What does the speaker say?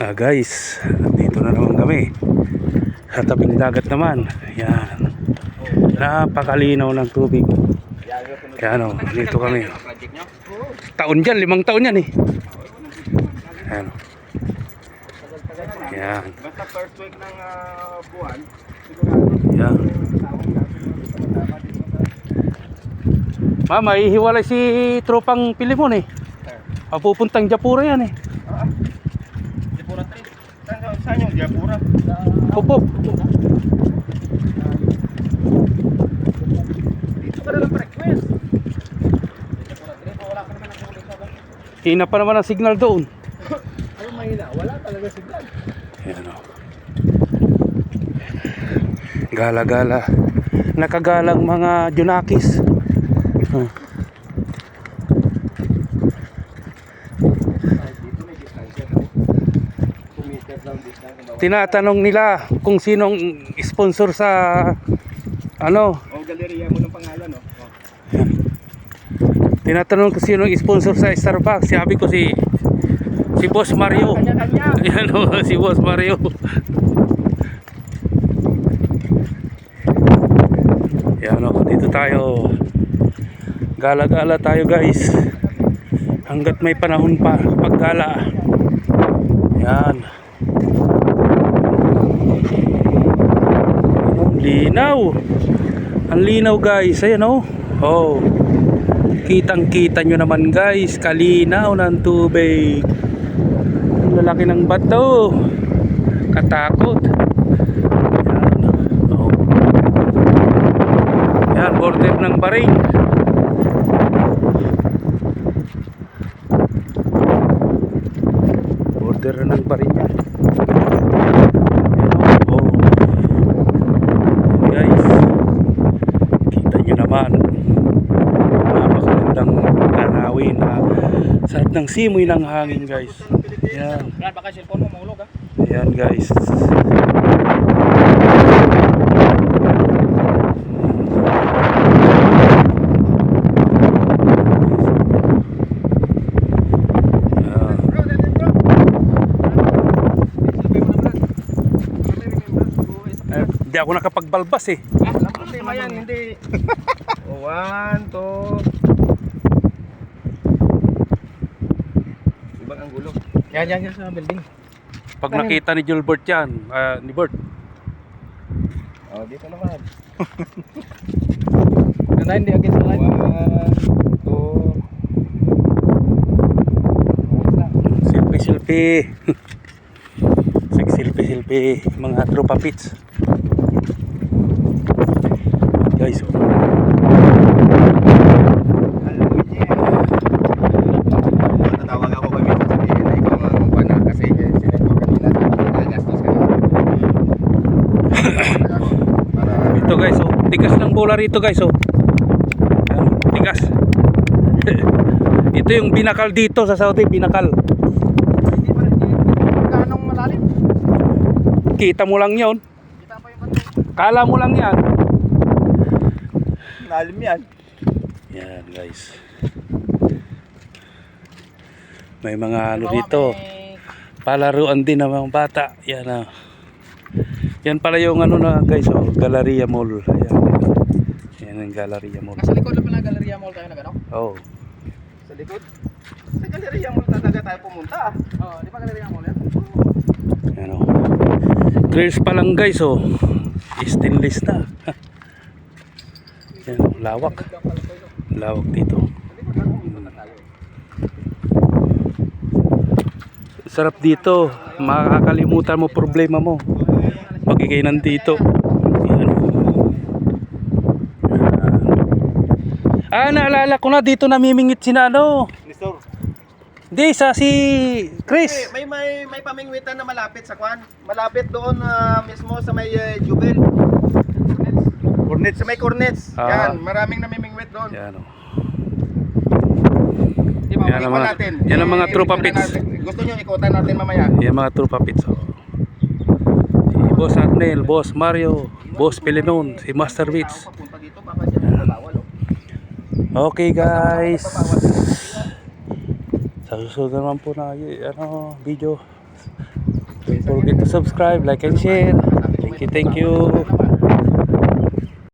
Guys, dito na naman kami sa tabing dagat naman. Yan, napakalinaw ng tubig. Kaya ano, dito kami. Taon dyan, 5 taon yan eh. Yan. Yan. Basta first week ng buwan. Yan. Mama, ihiwalay si tropang Pilimon eh. Papupuntang Japura yan eh. Japura 3. Saan yung Japura? Pupop. Dito ka na lang pa-request. Japura 3. Wala ka naman ang huli sa bang. Hina pa naman ang signal doon. Ano mahina? Wala talaga signal. Yan o. Gala-gala. Nakagalang mga Junakis. Tinatanong nila kung sinong sponsor sa ano. O galeriya mo ng pangalan, no? Tinatanong kung sinong sponsor sa Starbucks. Sabi ko si Boss Mario. Yan o, si Boss Mario. Yan o, dito tayo. Gala-gala tayo guys. Hanggat may panahon pa paggala. Yan. Linaw. Ang linaw guys. Ayan o. Oh. Kitang-kita nyo naman guys. Kalinaw ng tubig. Ang lalaki ng bato. Katakot. Yan. Oh. Yan, border ng Bahrain. Border ng Bahrain yan. Oh. Guys, kita nyo naman. Napakagandang tanawin. Sarap ng simoy ng hangin guys. Yan. Brad, baka cellphone mo mahulog, ha? Yan guys. Hindi ako nakapagbalbas eh. Alam ko tema yan, hindi. 1, 2. Ibang ang gulo. Yan sa building. Pag nakita ni Gilbert yan, ni Bert. Oh, dito naman. Ganda, hindi against the line. 1, 2. Selfie. Selfie. Mga tropa pits. Guys, oh. Tatawag ako kami sa sabihin na ikaw ang pana kasi sinend ko kanina nagastos ka para Ito guys, oh. Tigas ng bola rito guys, oh. Ayan, tigas. Ito yung binakal dito sa Saudi, binakal. hindi pa rin ganong malalim. Kita mo lang yon. Kita pa yung bato. Kala mo lang yan. Malalim yan. Yan guys. May mga ano dito. Palaruan din ng mga bata. Yan ah. Yan pala yung ano na guys, oh, Galleria Mall. Ayan. Yan ang Galleria Mall. Nasa likod na pala Galleria Mall tayo na gano'n? Oh. Sa likod? Sa Galleria Mall talaga tayo pumunta. Oo, di ba Galleria Mall yan? Yan oh. Grills pa lang guys, oh. Stainless na. Yan, lawak. Lawak dito. Sarap dito. Makakalimutan mo problema mo pag ikay nandito. Yan. Naalala ko na dito namimingit si ano. Nestor. Hindi, sa si Chris. May pamingwitan na malapit sa kwan. Malapit doon mismo sa may Jubel. Cornets. Sa may Cornets. Yan, maraming namimingwit doon. Yan oh. Yan ang natin. Yan ang mga tropa pits. Gusto nyo ikutan natin mamaya? Yan mga tropa pits. Oh. Si Boss Arnel, Boss Mario, Boss Pelenon, si Master Beats. Okay guys. Sa susunod naman po na video. Don't forget to subscribe, like, and share. Thank you, thank you.